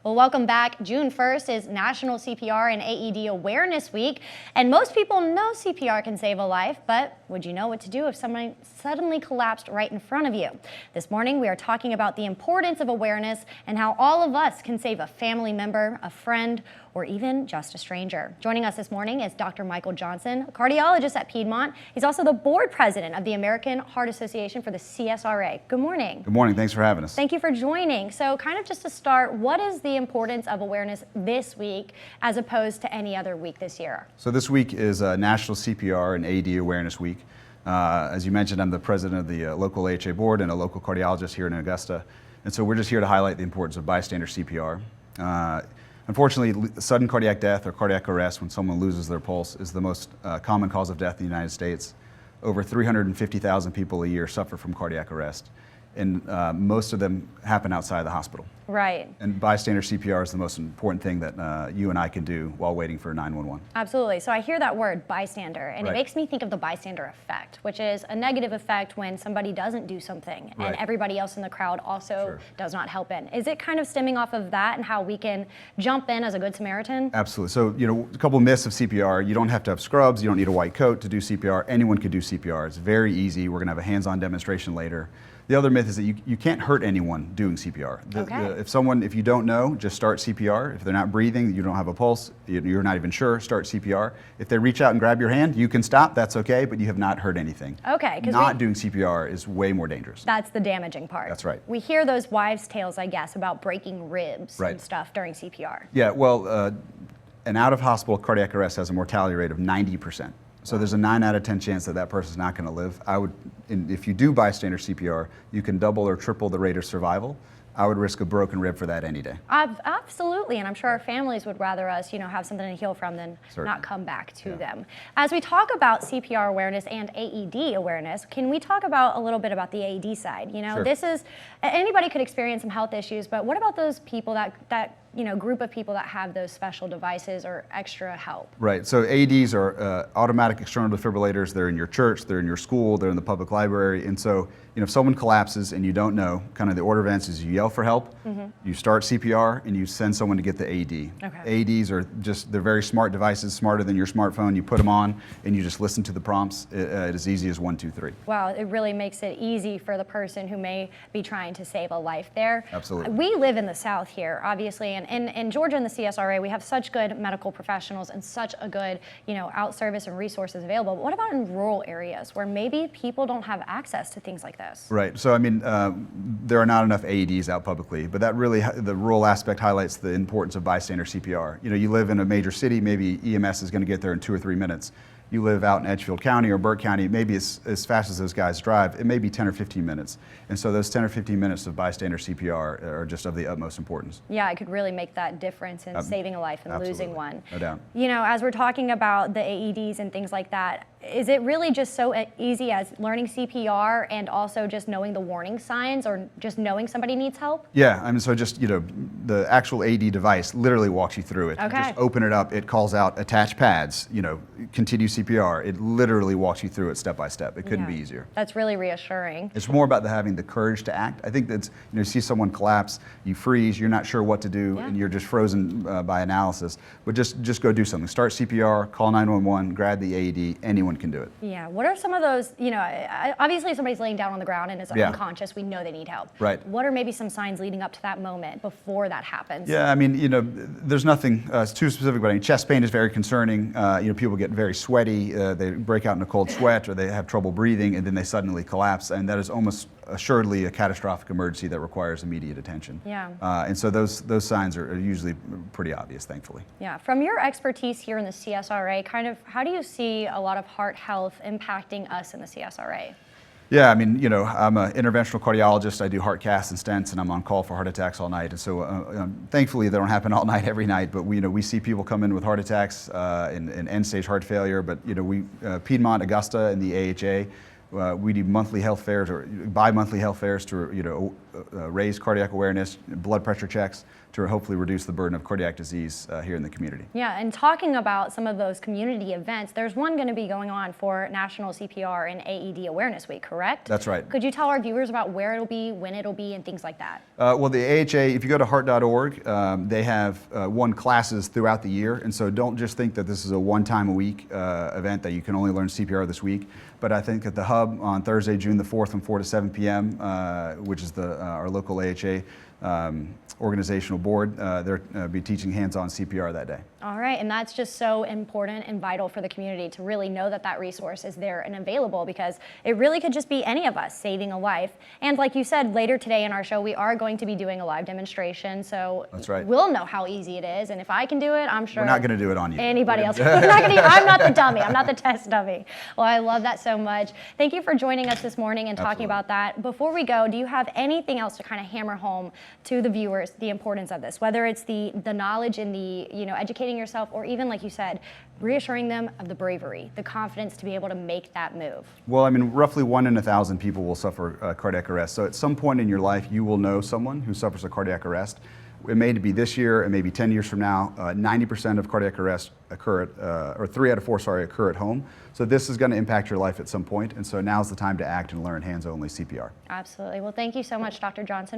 Well, welcome back. June 1st is National CPR and AED Awareness Week, and most people know CPR can save a life, but would you know what to do if someone suddenly collapsed right in front of you? This morning, we are talking about the importance of awareness and how all of us can save a family member, a friend, or even just a stranger. Joining us this morning is Dr. Michael Johnson, a cardiologist at Piedmont. He's also the board president of the American Heart Association for the CSRA. Good morning. Good morning. Thanks for having us. Thank you for joining. So kind of just to start, what is the importance of awareness this week as opposed to any other week this year? So this week is National CPR and AED Awareness Week. As you mentioned, I'm the president of the local AHA board and a local cardiologist here in Augusta. And so we're just here to highlight the importance of bystander CPR. Unfortunately, sudden cardiac death or cardiac arrest when someone loses their pulse is the most common cause of death in the United States. Over 350,000 people a year suffer from cardiac arrest, and most of them happen outside the hospital. Right. And bystander CPR is the most important thing that you and I can do while waiting for 911. Absolutely. So I hear that word bystander, and Right. It makes me think of the bystander effect, which is a negative effect when somebody doesn't do something and Right. everybody else in the crowd also Sure. does not help in. Is it kind of stemming off of that and how we can jump in as a good Samaritan? Absolutely. So, a couple of myths of CPR. You don't have to have scrubs. You don't need a white coat to do CPR. Anyone can do CPR. It's very easy. We're going to have a hands-on demonstration later. The other myth is that you can't hurt anyone doing CPR. If you don't know, just start CPR. If they're not breathing, you don't have a pulse, you're not even sure, start CPR. If they reach out and grab your hand, you can stop, that's okay, but you have not hurt anything. Okay. Not doing CPR is way more dangerous. That's the damaging part. That's right. We hear those wives' tales, I guess, about breaking ribs Right. and stuff during CPR. Yeah, well, an out-of-hospital cardiac arrest has a mortality rate of 90%. So there's a 9 out of 10 chance that that person's not going to live. If you do bystander CPR, you can double or triple the rate of survival. I would risk a broken rib for that any day. Absolutely, and I'm sure our families would rather us, have something to heal from than not come back to them. As we talk about CPR awareness and AED awareness, can we talk about a little bit about the AED side? Sure. This is, anybody could experience some health issues, but what about those people that group of people that have those special devices or extra help? Right, so AEDs are automatic external defibrillators. They're in your church, they're in your school, they're in the public library, and so if someone collapses and you don't know, kind of the order of events is you yell for help, you start CPR, and you send someone to get the AED. Okay. AEDs are they're very smart devices, smarter than your smartphone. You put them on and you just listen to the prompts. It's as easy as 1, 2, 3. Wow, it really makes it easy for the person who may be trying to save a life there. Absolutely. We live in the South here, obviously, and in Georgia and the CSRA, we have such good medical professionals and such a good, out service and resources available. But what about in rural areas where maybe people don't have access to things like this? Right. So, there are not enough AEDs out publicly, but that really, the rural aspect highlights the importance of bystander CPR. You live in a major city, maybe EMS is going to get there in 2 or 3 minutes. You live out in Edgefield County or Burke County, maybe as fast as those guys drive, it may be 10 or 15 minutes. And so those 10 or 15 minutes of bystander CPR are just of the utmost importance. Yeah, it could really make that difference in saving a life and Absolutely. losing one. No doubt. As we're talking about the AEDs and things like that, is it really just so easy as learning CPR and also just knowing the warning signs or just knowing somebody needs help? Yeah, so just, the actual AED device literally walks you through it. Okay. Just open it up, it calls out attach pads, continue CPR. It literally walks you through it step by step. It couldn't be easier. That's really reassuring. It's more about having the courage to act. I think that's, you see someone collapse, you freeze, you're not sure what to do, and you're just frozen by analysis. But just go do something. Start CPR, call 911, grab the AED, anyone can do it. Yeah, what are some of those, obviously if somebody's laying down on the ground and is unconscious, we know they need help. Right. What are maybe some signs leading up to that moment before that happens? Yeah, there's nothing too specific, but chest pain is very concerning. People get very sweaty, they break out in a cold sweat, or they have trouble breathing, and then they suddenly collapse, and that is almost assuredly a catastrophic emergency that requires immediate attention. Yeah. And so those signs are usually pretty obvious, thankfully. Yeah. From your expertise here in the CSRA, kind of how do you see a lot of heart health impacting us in the CSRA? Yeah, I'm an interventional cardiologist. I do heart casts and stents, and I'm on call for heart attacks all night. And so, thankfully, they don't happen all night, every night. But we see people come in with heart attacks and end-stage heart failure. But Piedmont, Augusta, and the AHA, we do monthly health fairs or bi-monthly health fairs to raise cardiac awareness, blood pressure checks. to hopefully reduce the burden of cardiac disease here in the community. Yeah, and talking about some of those community events, there's one going to be going on for National CPR and AED Awareness Week, correct? That's right. Could you tell our viewers about where it'll be, when it'll be, and things like that? Well, the AHA, if you go to heart.org, they have won classes throughout the year, and so don't just think that this is a one-time-a-week event that you can only learn CPR this week. But I think at the Hub on Thursday, June the 4th from 4 to 7 p.m., which is our local AHA organizational board, they'll be teaching hands-on CPR that day. All right, and that's just so important and vital for the community to really know that that resource is there and available, because it really could just be any of us saving a life. And like you said, later today in our show, we are going to be doing a live demonstration, so that's right. We'll know how easy it is, and if I can do it, I'm sure we're not going to do it on you. Anybody else. I'm not the dummy. I'm not the test dummy. Well, I love that so much. Thank you for joining us this morning and talking about that. Before we go, do you have anything else to kind of hammer home to the viewers the importance of this, whether it's the knowledge and the educating yourself, or even like you said, reassuring them of the bravery, the confidence to be able to make that move? Well, I mean, roughly 1 in 1,000 people will suffer cardiac arrest. So at some point in your life, you will know someone who suffers a cardiac arrest. It may be this year, it may be 10 years from now. 90% of cardiac arrests occur or 3 out of 4, occur at home. So this is going to impact your life at some point. And so now's the time to act and learn hands-only CPR. Absolutely. Well, thank you so much, Dr. Johnson.